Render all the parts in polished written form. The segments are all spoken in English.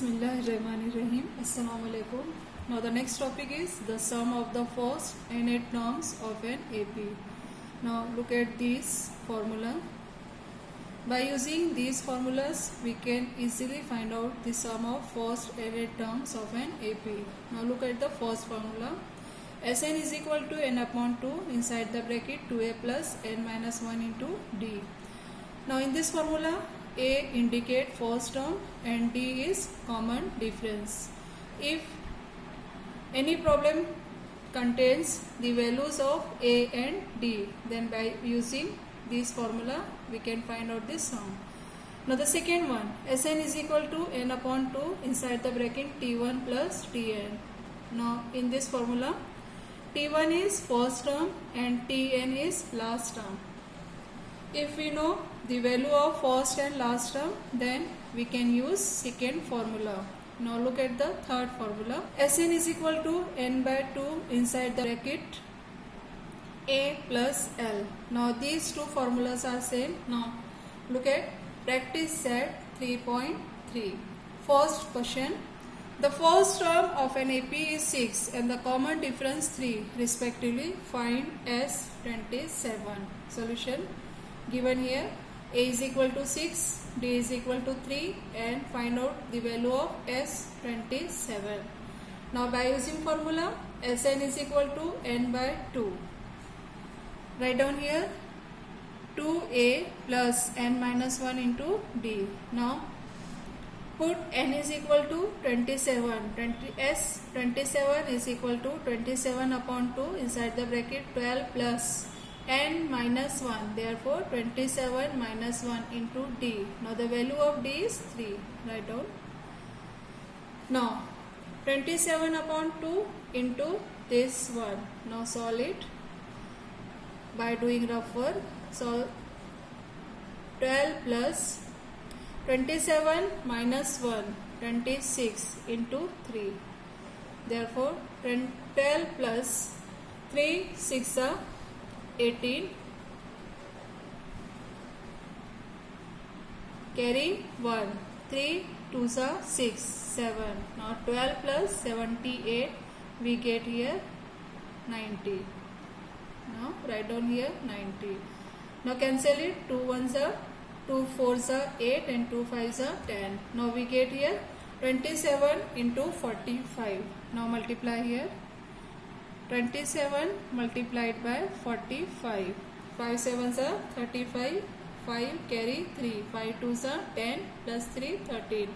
Bismillahirrahmanirrahim. Assalamu alaikum. Now the next topic is the sum of the first and 8 terms of an AP. Now look at this formula. By using these formulas, we can easily find out the sum of first and 8 terms of an AP. Now look at the first formula. Sn is equal to n upon 2 inside the bracket 2a plus n minus 1 into d. Now in this formula, A indicate first term and D is common difference. If any problem contains the values of A and D, then by using this formula we can find out this sum. Now the second one, Sn is equal to n upon 2 inside the bracket T1 plus Tn. Now in this formula, T1 is first term and Tn is last term. If we know the value of first and last term, then we can use second formula. Now look at the third formula. Sn is equal to n by 2 inside the bracket A plus L. Now these two formulas are same. Now look at practice set 3.3. First question. The first term of an AP is 6 and the common difference 3 respectively. Find S27. Solution given here. A is equal to 6, D is equal to 3 and find out the value of S27. Now by using formula, Sn is equal to n by 2. Write down here 2a plus n minus 1 into D. Now put n is equal to 27. S27 is equal to 27 upon 2 inside the bracket 12 plus n minus 1, therefore 27 minus 1 into D. Now the value of D is 3. Write down. Now 27 upon 2 into this one. Now solve it by doing rough work. So 12 plus 27 minus 1, 26 into 3. Therefore 12 plus 3, 6 are 18, carry 1, 3 2s are 6, 7. Now 12 plus 78, we get here 90. Now write down here 90. Now cancel it. 2 1s are 2 4s are 8 and 2 5s are 10. Now we get here 27 into 45. Now multiply here. 27 multiplied by 45. 5 7s are 35. 5 carry 3. 5 2s are 10 plus 3 13.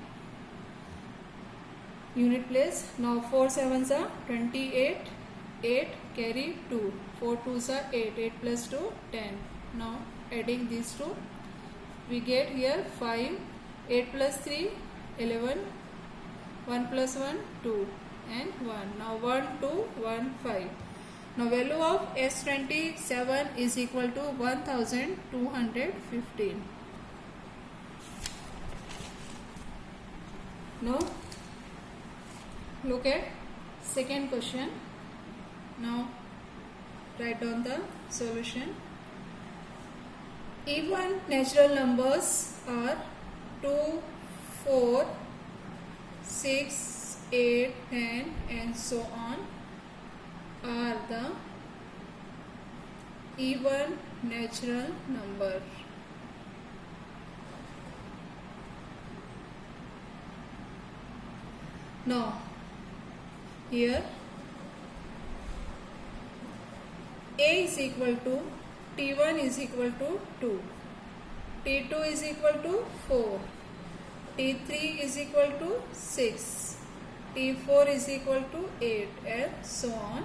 Unit place. Now 4 7s are 28. 8 carry 2. 4 2s are 8. 8 plus 2 10. Now adding these two, we get here 5. 8 plus 3 11. 1 plus 1 2. And 1. Now 1 2 1 5. Now value of S27 is equal to 1215. Now look at second question. Now write down the solution. Even natural numbers are 2 4 6 8, 10 and so on are the even natural number. Now here A is equal to T1 is equal to 2, T2 is equal to 4, T3 is equal to 6, T4 is equal to 8 and so on.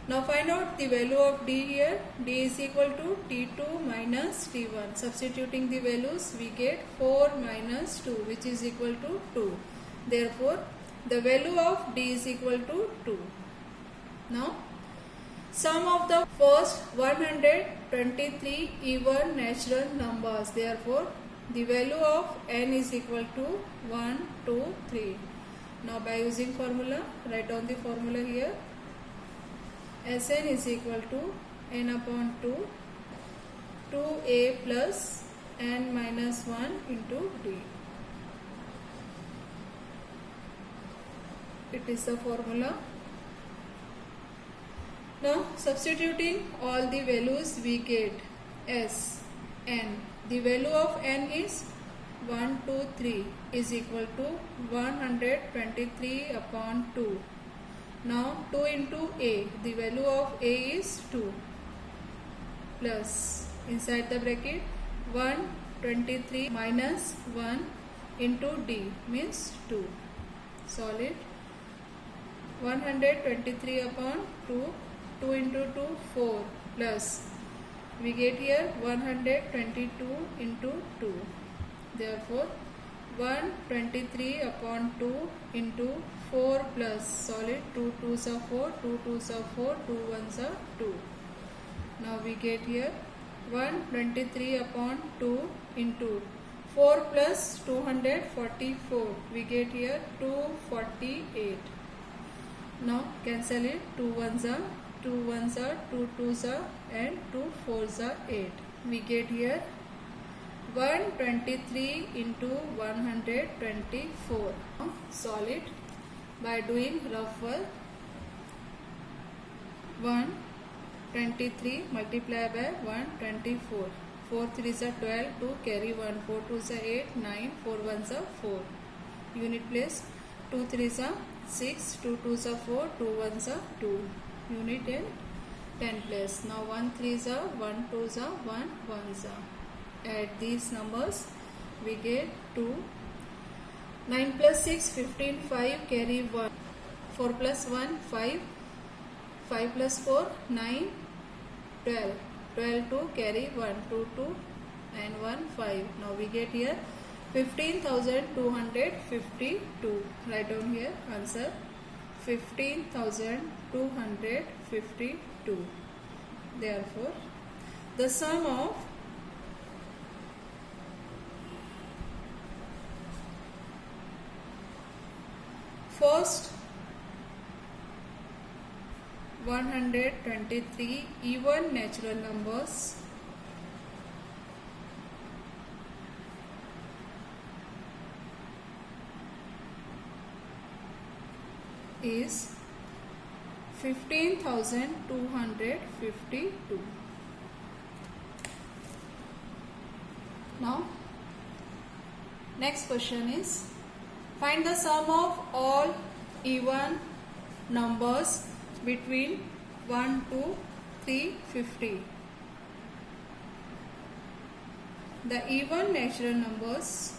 Now find out the value of D here. D is equal to T2 minus T1. Substituting the values, we get 4 minus 2 which is equal to 2. Therefore the value of D is equal to 2. Now sum of the first 123 even natural numbers. Therefore the value of n is equal to 1 2 3. Now by using formula, write down the formula here. Sn is equal to n upon 2, 2a plus n minus 1 into d. it is the formula. Now substituting all the values we get S n. The value of n is 123 is equal to 123 upon 2. Now 2 into a, the value of a is 2 plus inside the bracket 123 minus 1 into d means 2. Solve it. 123 upon 2, 2 into 2 4 plus we get here 122 into 2. Therefore 123 upon 2 into 4 plus solid 2 2s are 4, 2 2s are 4, 2 1s are 2. Now we get here 123 upon 2 into 4 plus 244. We get here 248. Now cancel it. 2 1s are 2 1s are 2 2s are and 2 4s are 8. We get here 123 into 124. Solve it by doing rough work. 123 multiply by 124. 4 3s are 12, 2 carry 1, 4 2s are 8, 9, 4 1s are 4. Unit place 2 3s are 6, 2 2s are 4, 2 1s are 2. Unit in 10 place. Now 1 3s are 1 2s are 1 1s are. Add these numbers, we get 2. 9 plus 6 15, 5 carry 1, 4 plus 1 5, 5 plus 4 9, 12, 12 2 carry 1, 2 2 and 1 5. Now we get here 15,252. Write down here answer 15,252. Therefore the sum of first 123 even natural numbers is 15,252. Now next question is find the sum of all even numbers between 1 to 350. The even natural numbers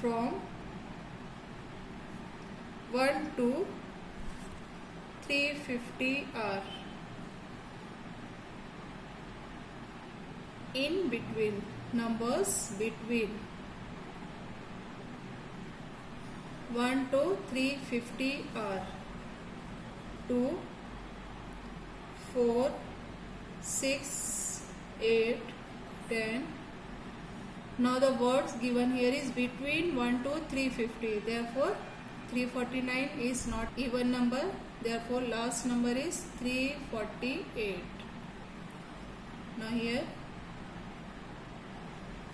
from 1 to 350 are in between numbers between 1 to 350 are 2, 4, 6, 8, 10. Now the words given here is between 1 to 350. Therefore 349 is not even number. Therefore last number is 348. Now here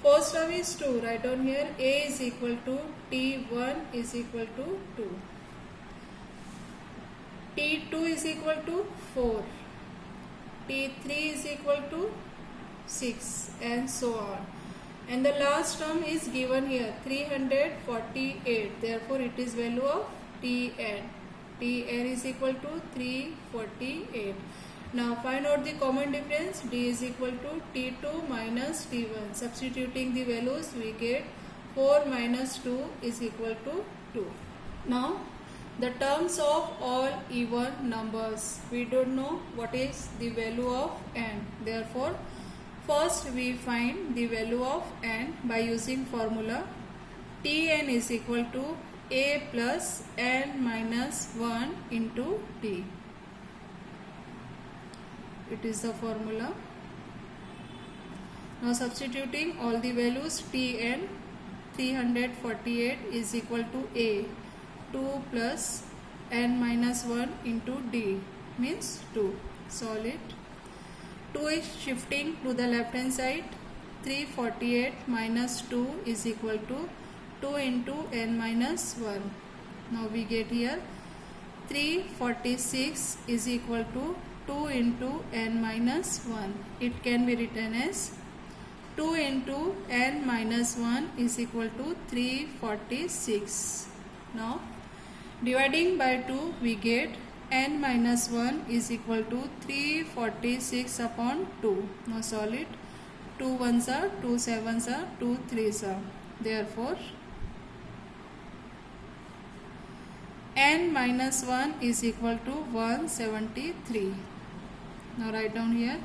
first term is 2. Write down here a is equal to t1 is equal to 2. t2 is equal to 4. t3 is equal to 6 and so on. And the last term is given here 348. Therefore it is value of tn. tn is equal to 348. Now find out the common difference. D is equal to T2 minus T1. Substituting the values we get 4 minus 2 is equal to 2. Now the terms of all even numbers. We don't know what is the value of n. Therefore first we find the value of n by using formula Tn is equal to a plus n minus 1 into d. It is the formula. Now substituting all the values Tn 348 is equal to a 2 plus n minus 1 into d means 2. Solve it. 2 is shifting to the left hand side. 348 minus 2 is equal to 2 into n minus 1. Now we get here 346 is equal to 2 into n minus 1. It can be written as 2 into n minus 1 is equal to 346. Now dividing by 2 we get n minus 1 is equal to 346 upon 2. Now solve it. 2 ones are 2 sevens are 2 threes are. Therefore n minus 1 is equal to 173. Now write down here.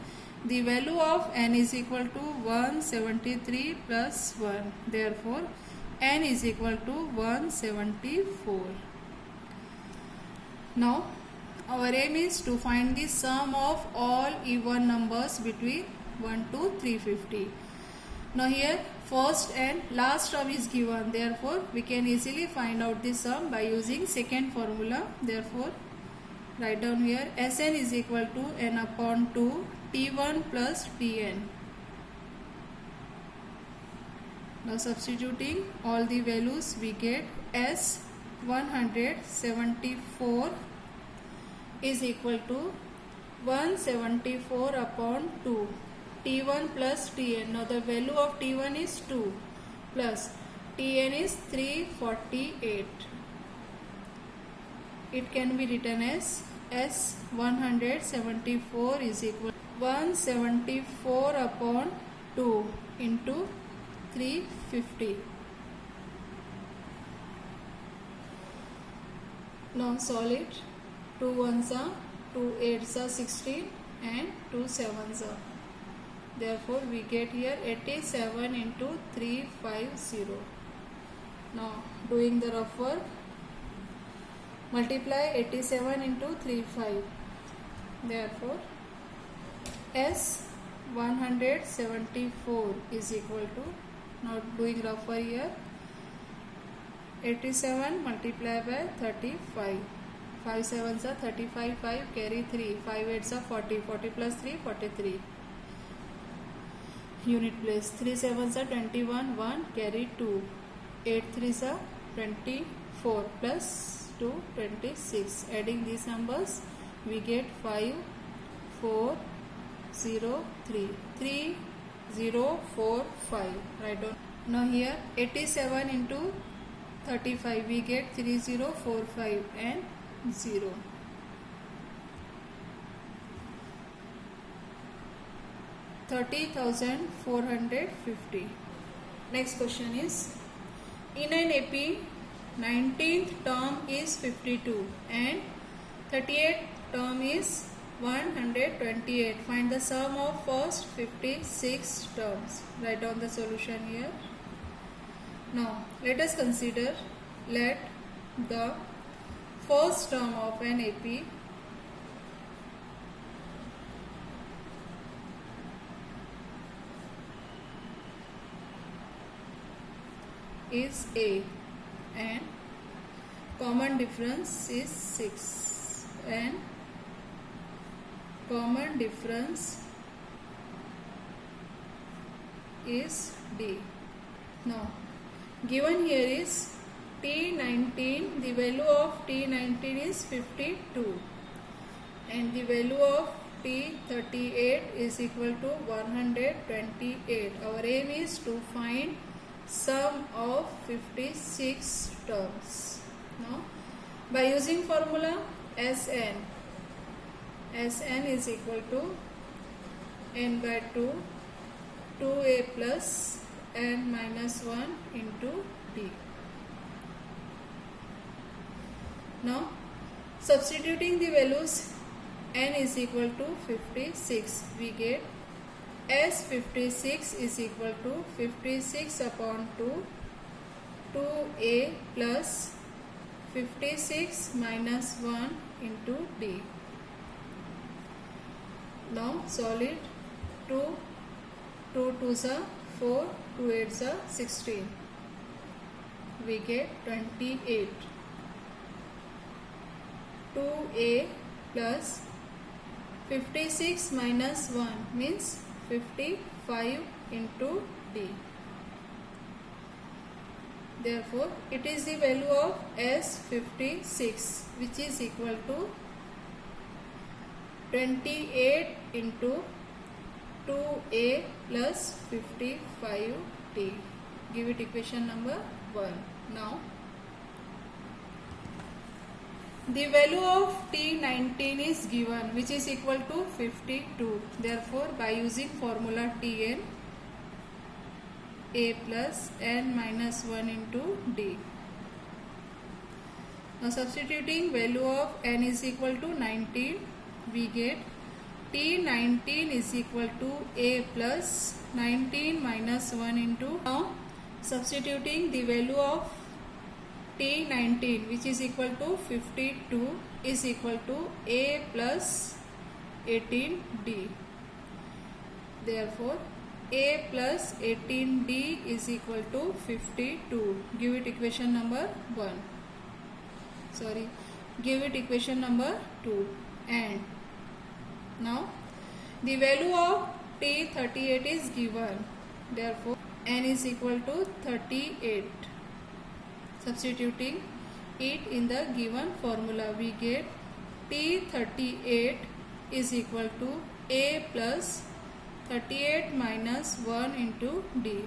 The value of n is equal to 173 plus 1. Therefore n is equal to 174. Now our aim is to find the sum of all even numbers between 1 to 350. Now here first and last term is given. Therefore we can easily find out the sum by using second formula. Therefore write down here Sn is equal to n upon 2 T1 plus Tn. Now substituting all the values we get S 174 is equal to 174 upon 2 T1 plus Tn. Now the value of T1 is 2 plus Tn is 348. It can be written as S 174 is equal to 174 upon 2 into 350. Now solve it. 2 ones are 2 8s are 16 and 2 sevens are. Therefore we get here 87 into 350. Now doing the rough work. Multiply 87 into 35. Therefore S 174 is equal to, now doing rougher here, 87 multiplied by 35. 5 sevens are 35, 5 carry 3, 5 8s are 40, 40 plus 3, 43. Unit place, 3 sevens are 21, 1 carry 2, 8 threes are 24 plus 2, 26. Adding these numbers we get 5, 4, 0, 3, 3, 0, 4, 5. Right down. Now here 87 into 35 we get 3045 and 0. $30,450. Next question is, in an AP 19th term is 52 and 38th term is 128. Find the sum of first 56 terms. Write down the solution here. Now let us consider, let the first term of an AP is A and common difference is 6 and common difference is D. Now given here is T19, the value of T19 is 52 and the value of T38 is equal to 128. Our aim is to find sum of 56 terms. Now by using formula Sn is equal to n by 2 2a plus n minus 1 into d. Now substituting the values n is equal to 56, we get S56 is equal to 56 upon 2 2a plus 56 minus 1 into d. Now solve it. 2 2s are 4, 2 8s are 16. We get 28. 2a plus 56 minus 1 means 55 into D. Therefore, it is the value of S56, which is equal to 28 into 2A plus 55D. Give it equation number 1. Now, the value of T19 is given, which is equal to 52. Therefore, by using formula Tn, A plus n minus 1 into D. Now, substituting value of n is equal to 19, we get T19 is equal to A plus 19 minus 1 into. Now, substituting the value of T19, which is equal to 52, is equal to A plus 18D. Therefore, A plus 18D is equal to 52. Give it equation number 1. Give it equation number 2. And now, the value of T38 is given. Therefore, n is equal to 38. Substituting it in the given formula, we get T38 is equal to A plus 38 minus 1 into D.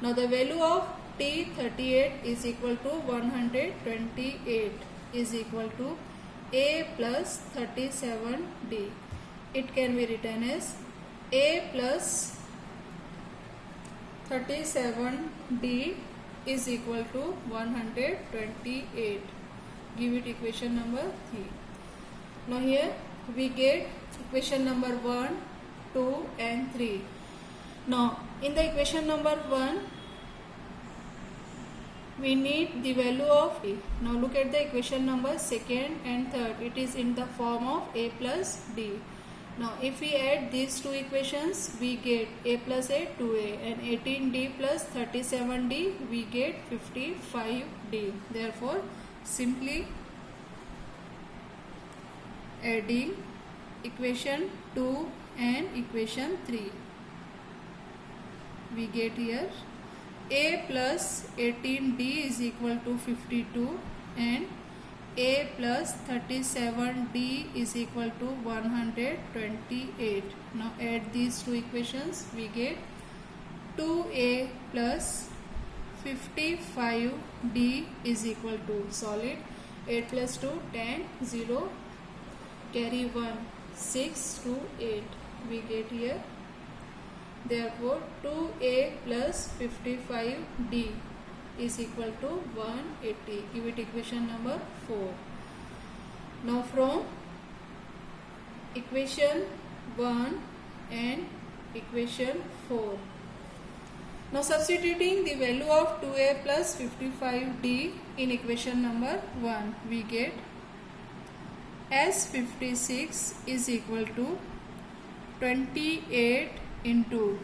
Now, the value of T38 is equal to 128 is equal to A plus 37D. It can be written as A plus 37D is equal to 128. Give it equation number 3. Now, here we get equation number 1, 2 and 3. Now, in the equation number 1, we need the value of A. Now, look at the equation number 2nd and 3rd. It is in the form of A plus D. Now, if we add these two equations, we get A plus A, 2A, and 18D plus 37D, we get 55D. Therefore, simply adding equation 2 and equation 3, we get here A plus 18D is equal to 52 and A plus 37D is equal to 128. Now, add these two equations, we get 2A plus 55D is equal to solid. 8 plus 2, 10, 0, carry 1, 6 to 8, we get here. Therefore, 2A plus 55D is equal to 180. Give it equation number 4. Now, from equation 1 and equation 4. Now, substituting the value of 2A plus 55D in equation number 1, we get S56 is equal to 28 into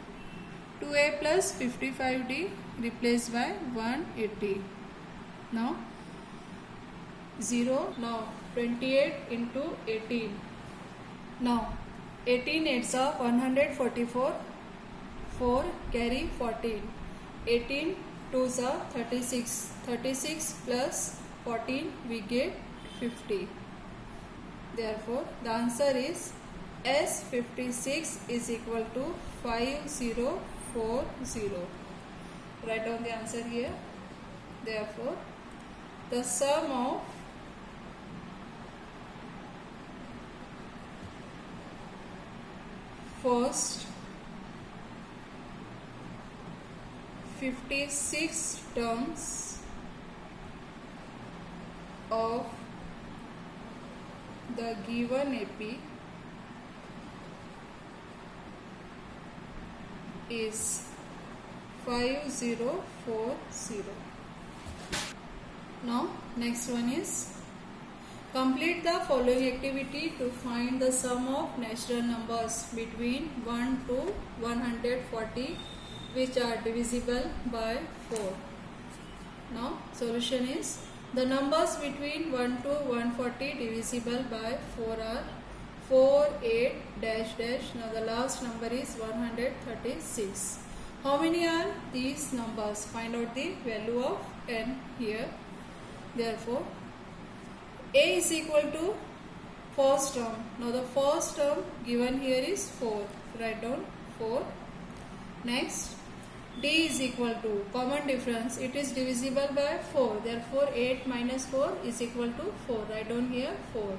2A plus 55D replaced by 180. Now 0. Now 28 into 18. Now 18 8s are 144. 4 carry 14. 18 2s are 36. 36 plus 14 we get 50. Therefore, the answer is S56 is equal to 5040. Write down the answer here. Therefore, the sum of first 56 terms of the given AP is 5040. Now, next one is complete the following activity to find the sum of natural numbers between 1 to 140 which are divisible by 4. Now, solution is the numbers between 1 to 140 divisible by 4 are 4, 8, dash dash. Now the last number is 136. How many are these numbers? Find out the value of n here. Therefore, a is equal to first term. Now the first term given here is 4. Write down 4. Next, d is equal to common difference. It is divisible by 4. Therefore, 8 minus 4 is equal to 4. Write down here 4.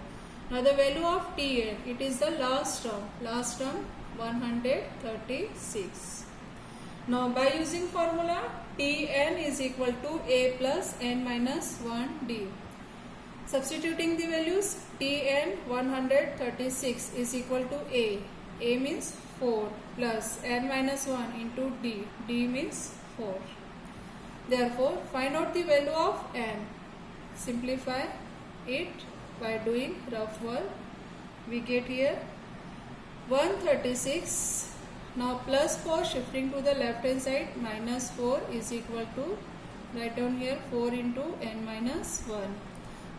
Now the value of Tn, it is the last term. Last term 136. Now by using formula, Tn is equal to a plus n minus 1d. Substituting the values, Tn 136 is equal to a. A means 4 plus n minus 1 into d. D means 4. Therefore, find out the value of n. Simplify it by doing rough work. We get here 136. Now plus 4 shifting to the left hand side, minus 4 is equal to, write down here 4 into n minus 1.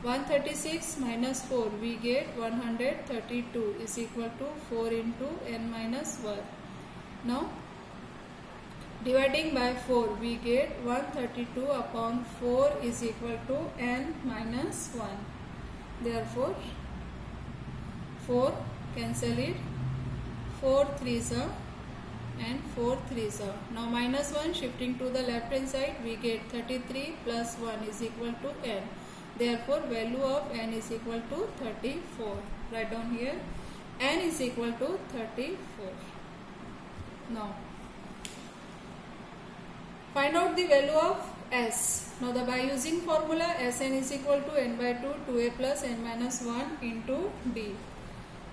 136 minus 4 we get 132 is equal to 4 into n minus 1. Now dividing by 4 we get 132 upon 4 is equal to n minus 1. Therefore 4 cancel it, 4 3s are and 4 3s are. Now minus 1 shifting to the left hand side we get 33 plus 1 is equal to n. Therefore, value of n is equal to 34. Write down here n is equal to 34. Now, find out the value of s. Now, by using formula Sn is equal to n by 2, 2a plus n minus 1 into d.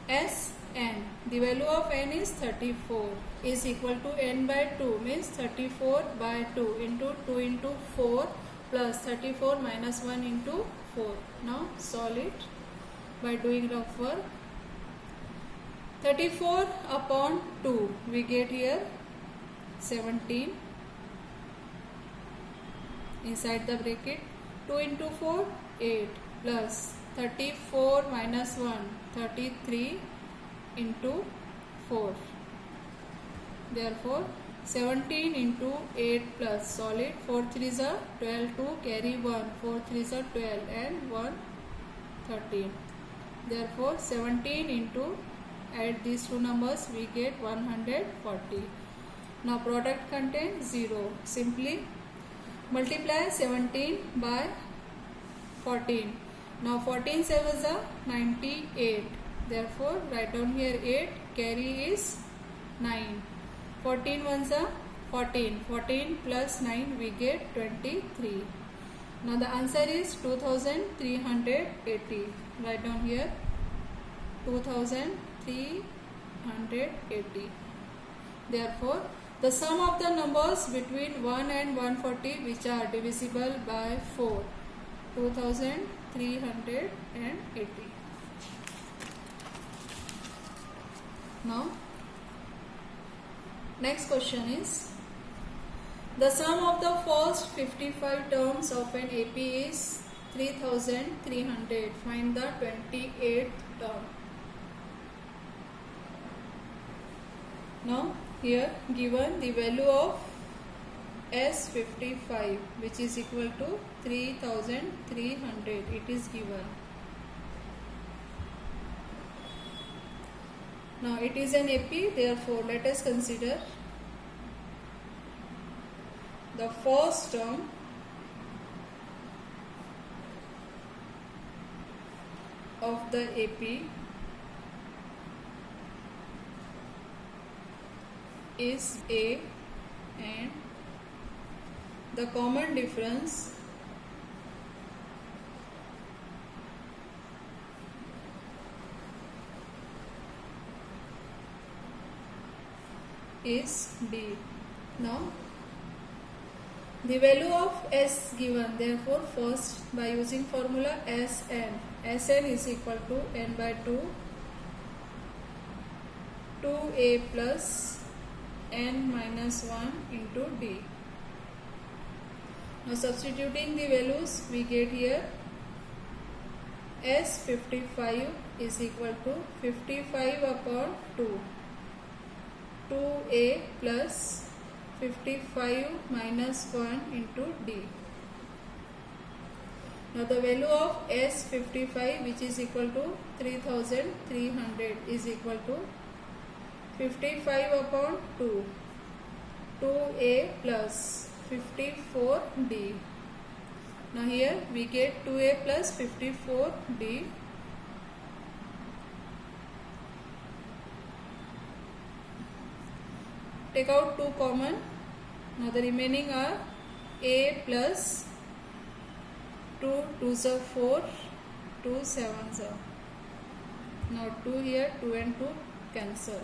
Sn, the value of n is 34 is equal to n by 2 means 34 by 2 into 2 into 4 plus 34 minus 1 into 4. Now solve it by doing rough work. 34 upon 2 we get here 17 inside the bracket. 2 into 4 8 plus 34 minus 1 33 into 4. Therefore 17 into 8 plus solid 4 3s are 12 to carry 1 4 3s are 12 and 1 13. Therefore 17 into add these two numbers we get 140. Now product contains 0. Simply multiply 17 by 14. Now 14 sevens are 98. Therefore write down here 8, carry is 9. 14 ones are 14. 14 plus 9 we get 23. Now the answer is 2380. Write down here 2380. Therefore the sum of the numbers between 1 and 140 which are divisible by 4, 2380. Now next question is, the sum of the first 55 terms of an AP is 3300. Find the 28th term. Now here given the value of S55 which is equal to 3300. It is given. Now it is an AP, therefore let us consider the first term of the AP is A and the common difference is D. Now the value of S given, therefore first by using formula Sn is equal to n by 2 2a plus n minus 1 into D. Now substituting the values we get here S55 is equal to 55 upon 2. 2a plus 55 minus 1 into d. Now the value of S55, which is equal to 3300, is equal to 55 upon 2. 2a plus 54d. Now here we get 2a plus 54d. Take out 2 common. Now the remaining are a plus 2 2s are 4, 2 7s are. Now 2 here, 2 and 2 cancel.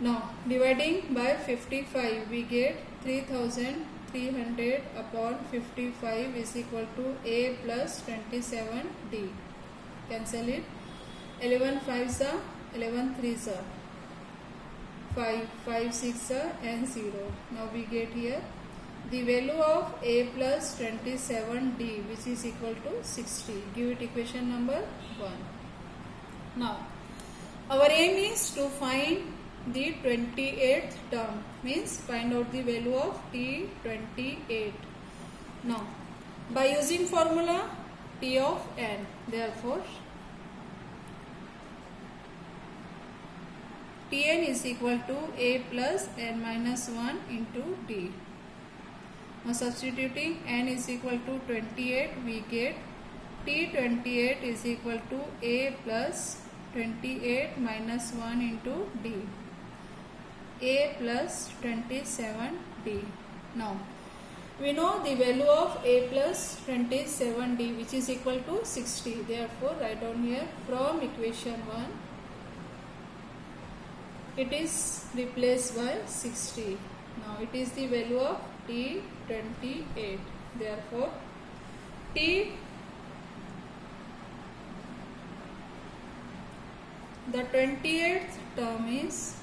Now dividing by 55, we get 3300 upon 55 is equal to a plus 27d. Cancel it. 11 5s are, 11 3s are, 5 5 6 are and 0. Now we get here the value of a plus 27d, which is equal to 60. Give it equation number 1. Now our aim is to find the 28th term, means find out the value of T28. Now by using formula T of n, therefore Tn is equal to a plus n minus 1 into d. Now substituting n is equal to 28, we get T28 is equal to a plus 28 minus 1 into d. A plus 27d. Now we know the value of a plus 27d, which is equal to 60. Therefore write down here from equation 1 it is replaced by 60. Now it is the value of T28. Therefore the 28th term is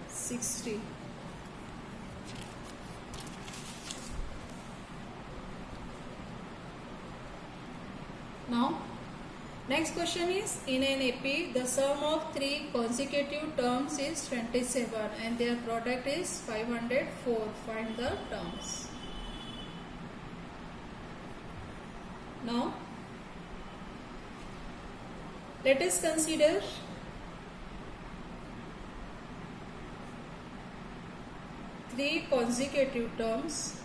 $60. Now next question is, in an AP the sum of 3 consecutive terms is 27 and their product is 504. Find the terms. Now let us consider three consecutive terms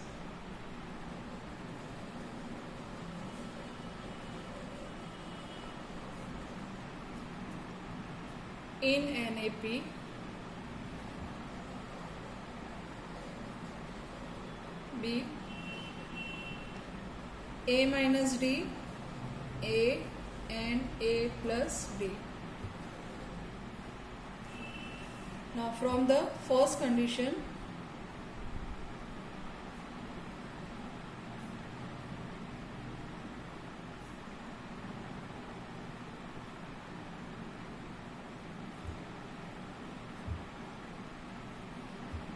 in an AP. B, A minus D, A and A plus D. Now from the first condition,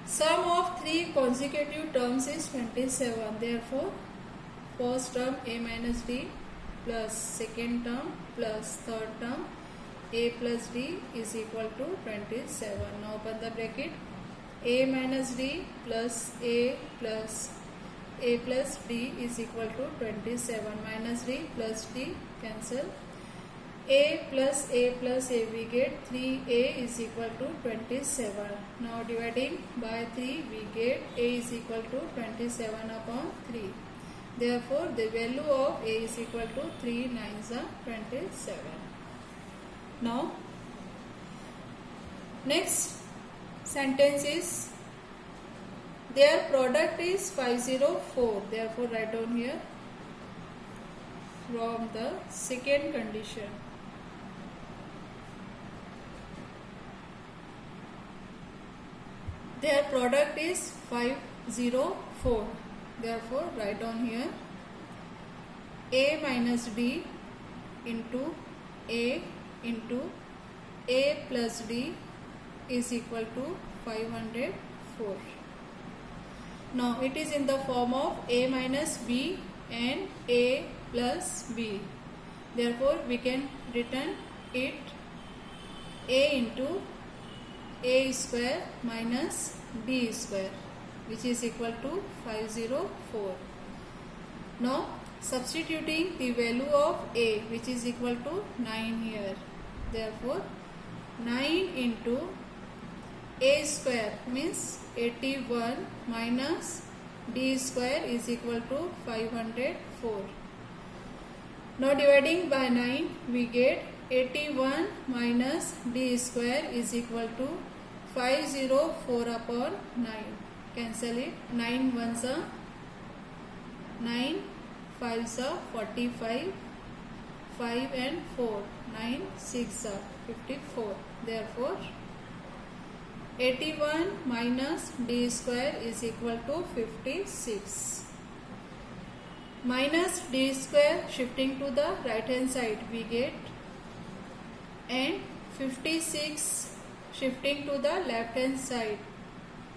sum of 3 consecutive terms is 27. Therefore, first term A minus D plus second term plus third term A plus D is equal to 27. Now open the bracket. A minus D plus A plus D is equal to 27. Minus D plus D cancel. A plus A we get 3A is equal to 27. Now dividing by 3 we get A is equal to 27 upon 3. Therefore the value of A is equal to 3 9s are 27. Now next sentence is, their product is 504. Therefore write down here from the second condition. Their product is 504. Therefore write down here A minus D into A plus D is equal to 504. Now it is in the form of a minus b and a plus b. Therefore we can written it a into a square minus d square, which is equal to 504. Now substituting the value of a, which is equal to 9 here. Therefore 9 into a square means 81 minus d square is equal to 504. Now dividing by 9 we get 81 minus d square is equal to 504 upon 9. Cancel it. 9 ones are 9, 5s are 45, 5 and 4, 9, 6 are 54. Therefore 81 minus d square is equal to 56. Minus d square shifting to the right hand side we get, and 56 shifting to the left hand side.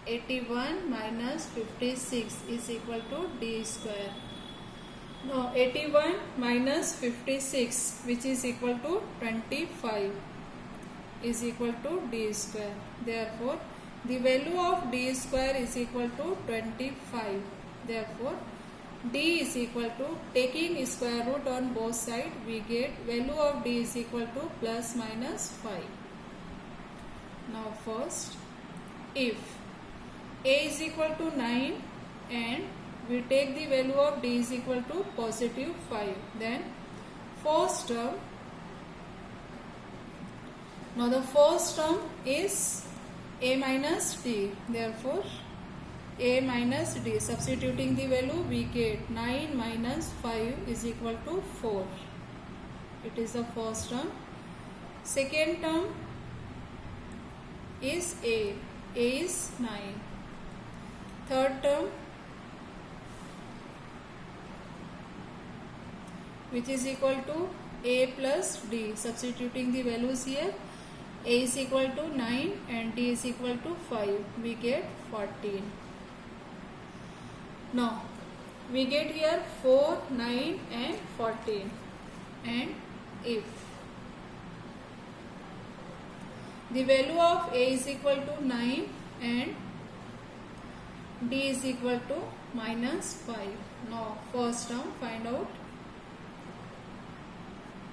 81 minus 56 is equal to d square. Now 81 minus 56, which is equal to 25, is equal to d square. Therefore the value of d square is equal to 25. Therefore d is equal to, taking square root on both sides, we get value of d is equal to plus minus 5. Now first, if a is equal to 9 and we take the value of d is equal to positive 5, then first term, now the first term is a minus d. Therefore a minus d, substituting the value we get 9 minus 5 is equal to 4. It is the first term. Second term is a is 9. Third term, which is equal to a plus d, substituting the values here, a is equal to 9 and d is equal to 5, we get 14. Now we get here 4, 9 and 14, and if the value of a is equal to 9 and d is equal to minus 5. Now first term find out,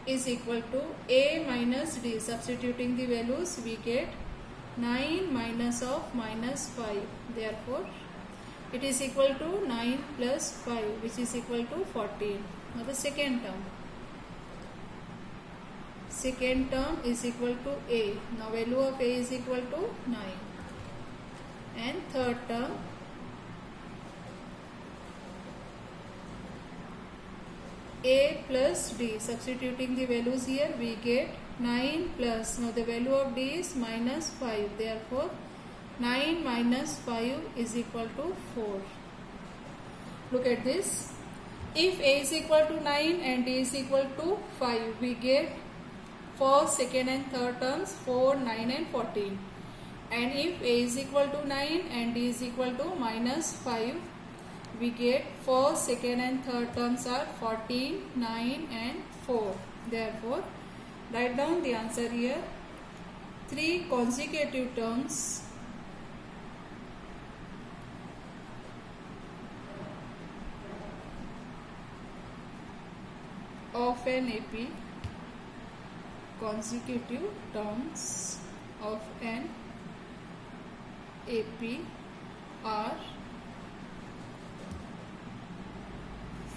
is equal to a minus d, substituting the values we get 9 minus of minus 5. Therefore it is equal to 9 plus 5, which is equal to 14. Now the second term is equal to a. Now value of a is equal to 9. And third term, a plus d, substituting the values here we get 9 plus, now the value of d is minus 5. Therefore 9 minus 5 is equal to 4. Look at this. If a is equal to 9 and d is equal to 5, we get first, second and third terms 4, 9 and 14. And if a is equal to 9 and d is equal to minus 5, we get first, second and third terms are 14, 9 and 4. Therefore write down the answer here. 3 consecutive terms of an AP, consecutive terms of an AP are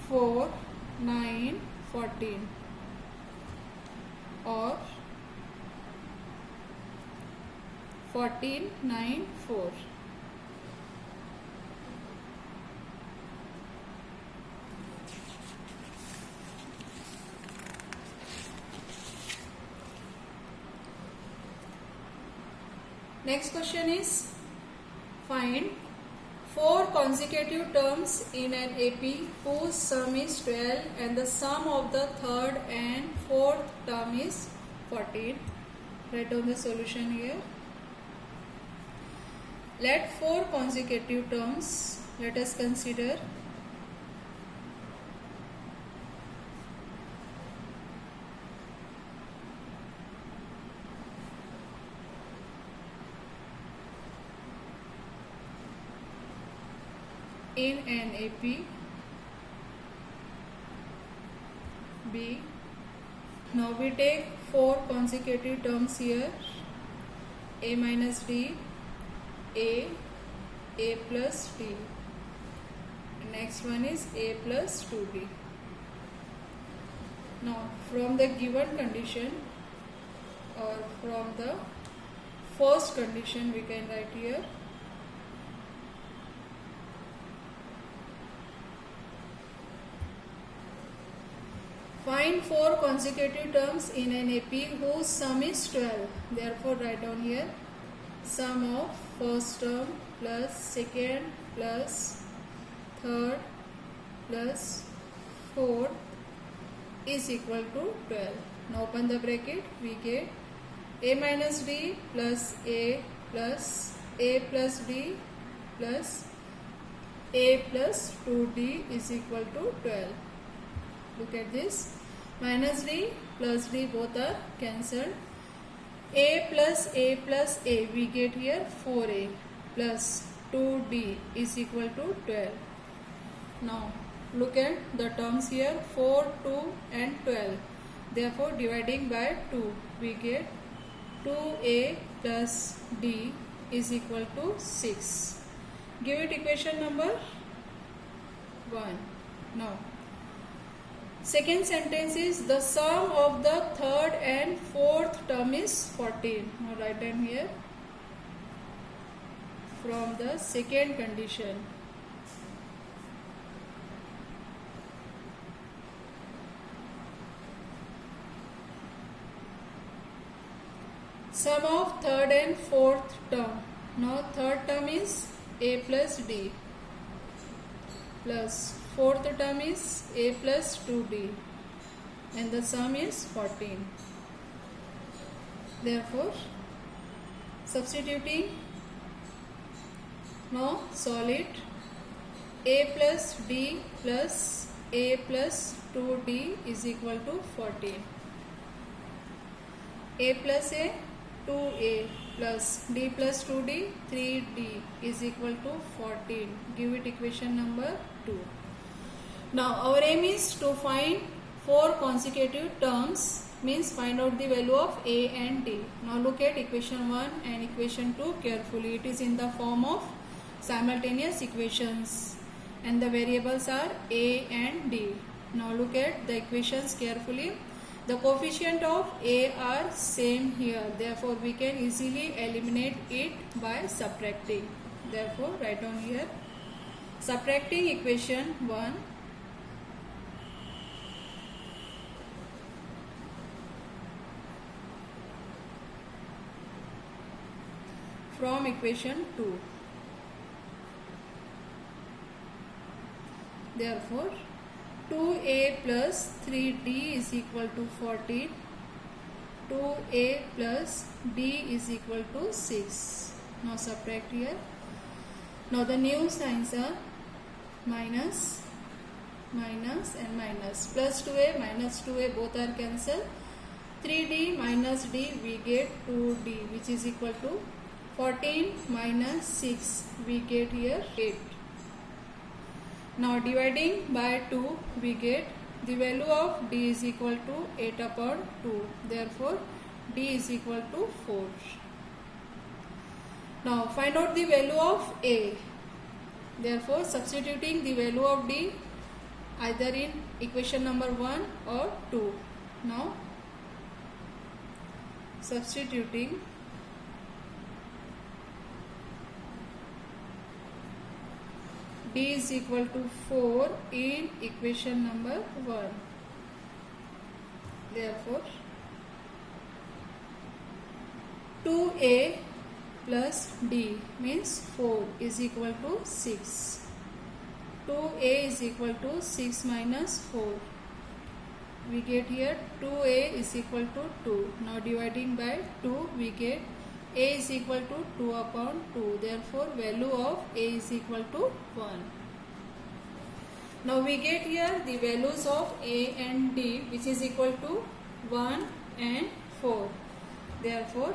4, 9, 14 or 14, 9, 4. Next question is, find 4 consecutive terms in an AP whose sum is 12 and the sum of the third and fourth term is 14. Write down the solution here. Let 4 consecutive terms let us consider in an AP B. Now we take 4 consecutive terms here: A minus D, A plus D. Next one is A plus 2D. Now from the given condition, or from the first condition, we can write here find 4 consecutive terms in an AP whose sum is 12. Therefore write down here sum of first term plus second plus third plus fourth is equal to 12. Now open the bracket, we get A minus D plus A plus D plus A plus 2D is equal to 12. Look at this, minus D plus D both are cancelled. A plus A, we get here 4A plus 2D is equal to 12. Now look at the terms here, 4, 2 and 12. Therefore dividing by 2, we get 2A plus D is equal to 6. Give it equation number 1. Now second sentence is the sum of the third and fourth term is 14. Now write down here from the second condition. Sum of third and fourth term. Now third term is A plus D plus fourth term is A plus 2D and the sum is 14. Therefore substituting, now solve it. A plus D plus A plus 2D is equal to 14. A plus A 2A plus D plus 2D 3D is equal to 14. Give it equation number 2. Now our aim is to find 4 consecutive terms, means find out the value of A and D. Now look at equation 1 and equation 2 carefully. It is in the form of simultaneous equations and the variables are A and D. Now look at the equations carefully. The coefficient of A are same here. Therefore we can easily eliminate it by subtracting. Therefore write down here subtracting equation 1 from equation 2. Therefore 2A plus 3D is equal to 14. 2A plus D is equal to 6. Now subtract here. Now the new signs are minus, minus and minus. Plus 2A minus 2A both are cancelled. 3D minus D we get 2D which is equal to 14 minus 6 we get here 8. Now dividing by 2 we get the value of D is equal to 8 upon 2. Therefore D is equal to 4. Now find out the value of A. Therefore substituting the value of D either in equation number 1 or 2. Now substituting D is equal to 4 in equation number 1. Therefore 2A plus D means 4 is equal to 6. 2A is equal to 6 minus 4. We get here 2A is equal to 2. Now dividing by 2 we get A is equal to 2 upon 2. Therefore, value of A is equal to 1. Now we get here the values of A and D, which is equal to 1 and 4. Therefore,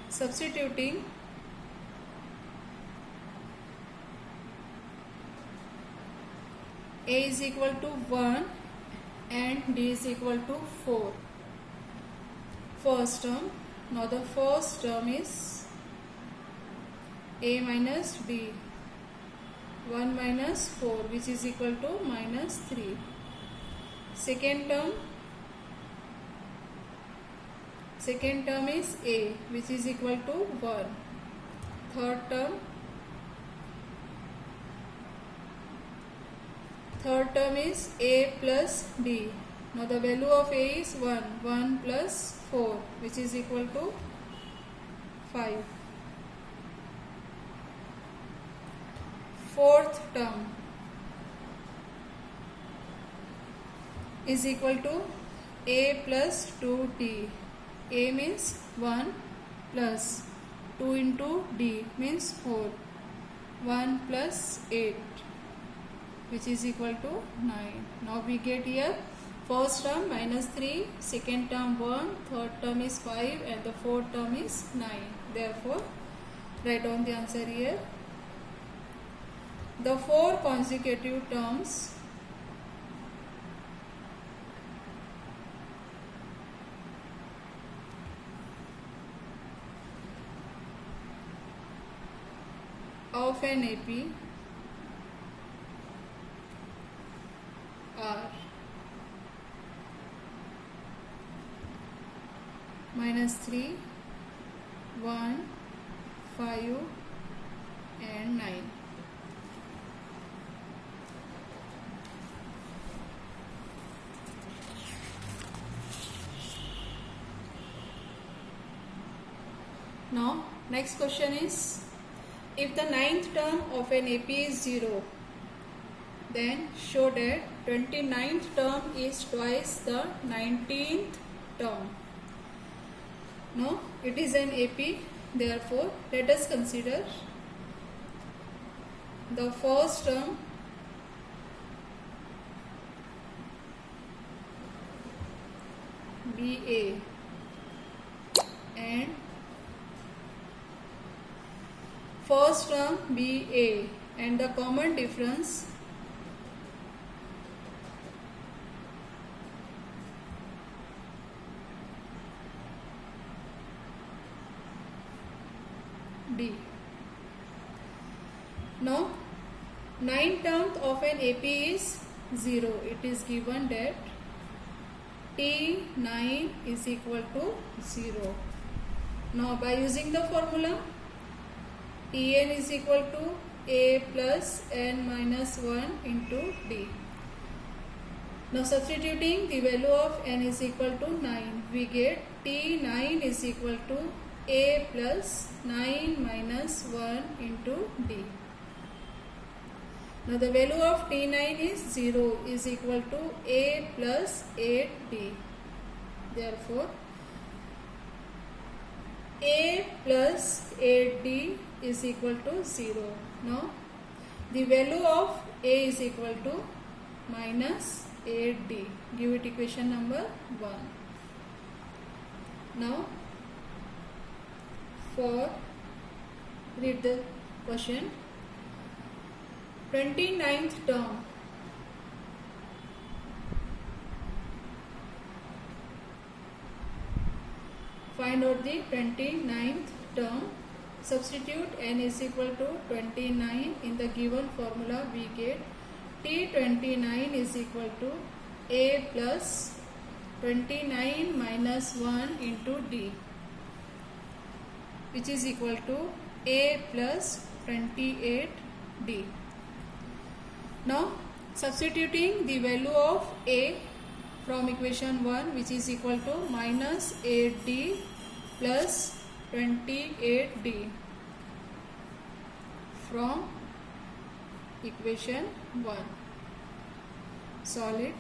substituting A is equal to 1 and D is equal to 4. First term. Now the first term is A minus D. 1 minus 4, which is equal to minus 3. Second term is A, which is equal to 1. Third term is A plus D. Now the value of A is 1. 1 plus 4, which is equal to 5. Fourth term is equal to A plus 2D. A means 1 plus 2 into D means 4. 1 plus 8, which is equal to 9. Now we get here first term minus 3, second term 1, third term is 5 and the fourth term is 9. Therefore, write down the answer here. The 4 consecutive terms of an AP are minus 3, 1, 5 and 9. Now next question is, if the ninth term of an AP is 0, then show that 29th term is twice the 19th term. Now it is an AP, therefore let us consider the first term BA and first term BA and the common difference D. Now, 9th term of an AP is 0. It is given that T9 is equal to 0. Now, by using the formula, Tn is equal to A plus n minus 1 into D. Now, substituting the value of n is equal to 9, we get T9 is equal to A plus 9 minus 1 into D. Now the value of T9 is 0 is equal to A plus 8D. Therefore, A plus 8D is equal to 0. Now the value of A is equal to minus 8D. Give it equation number 1. Now read the question. 29th term find out the 29th term. Substitute n is equal to 29 in the given formula. We get T29 is equal to A plus 29 minus 1 into D, which is equal to A plus 28D. Now substituting the value of A from equation 1, which is equal to minus 8D plus 28D from equation 1. Solve it.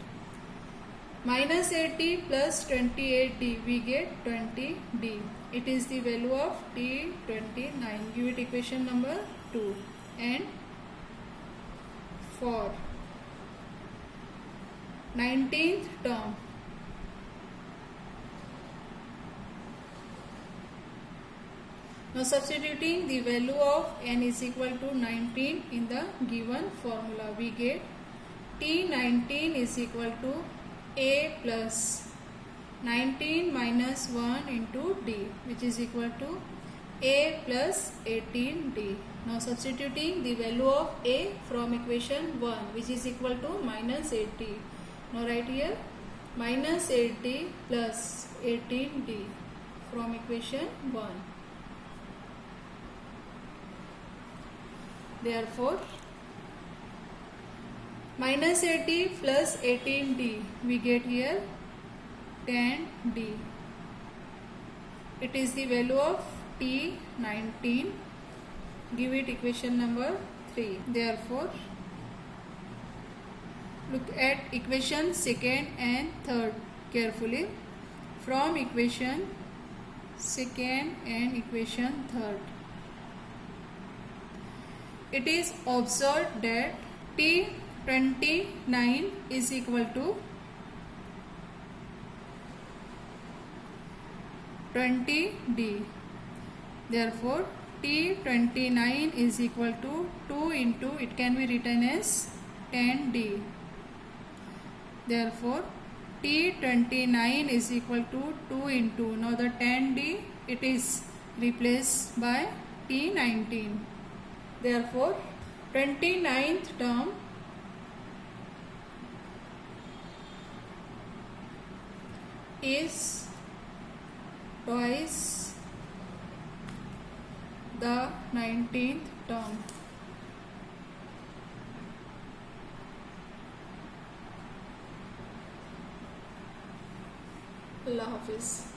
minus 8d plus 28d, we get 20d. It is the value of t29. Give it equation number 2. And for 19th term, now substituting the value of n is equal to 19 in the given formula, we get t19 is equal to a plus 19 minus 1 into d, which is equal to a plus 18d. Now substituting the value of a from equation 1, which is equal to minus 8d. Now write here minus 8d plus 18d from equation 1. Therefore, minus 80 plus 18d, we get here 10d. It is the value of t19. Give it equation number 3. Therefore, look at equation second and third carefully. From equation second and equation third, it is observed that t29 is equal to 20d. Therefore, t29 is equal to 2 into, it can be written as 10d. Therefore, t29 is equal to 2 into, now the 10d, it is replaced by t19. Therefore, 29th term is twice the 19th term. Allah Hafiz.